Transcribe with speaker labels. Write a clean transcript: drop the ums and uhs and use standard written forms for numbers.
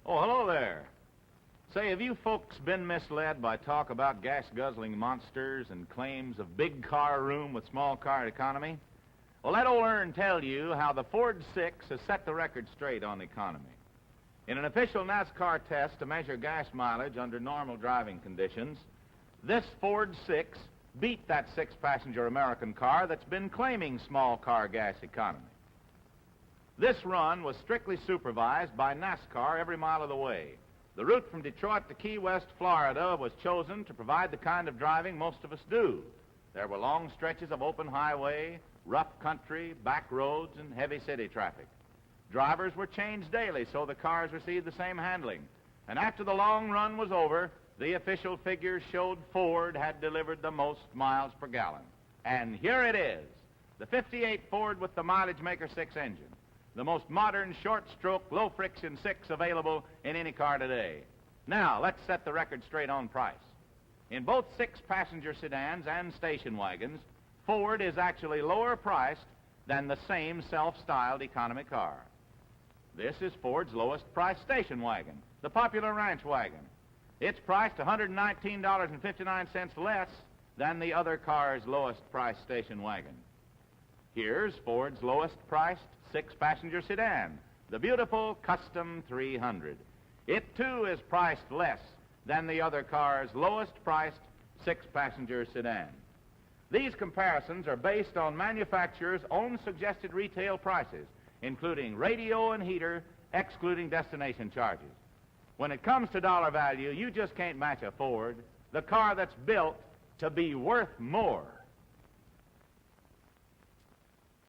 Speaker 1: Oh, hello there. Say, have you folks been misled by talk about gas-guzzling monsters and claims of big car room with small car economy? Well, let old Ernie tell you how the Ford 6 has set the record straight on economy. In an official NASCAR test to measure gas mileage under normal driving conditions, this Ford 6 beat that six-passenger American car that's been claiming small car gas economy. This run was strictly supervised by NASCAR every mile of the way. The route from Detroit to Key West, Florida was chosen to provide the kind of driving most of us do. There were long stretches of open highway, rough country, back roads, and heavy city traffic. Drivers were changed daily so the cars received the same handling. And after the long run was over, the official figures showed Ford had delivered the most miles per gallon. And here it is, the '58 Ford with the Mileage Maker 6 engine. The most modern, short-stroke, low-friction 6 available in any car today. Now, let's set the record straight on price. In both six-passenger sedans and station wagons, Ford is actually lower priced than the same self-styled economy car. This is Ford's lowest-priced station wagon, the popular ranch wagon. It's priced $119.59 less than the other car's lowest-priced station wagon. Here's Ford's lowest-priced six-passenger sedan, the beautiful Custom 300. It, too, is priced less than the other car's lowest-priced six-passenger sedan. These comparisons are based on manufacturers' own suggested retail prices, including radio and heater, excluding destination charges. When it comes to dollar value, you just can't match a Ford, the car that's built to be worth more.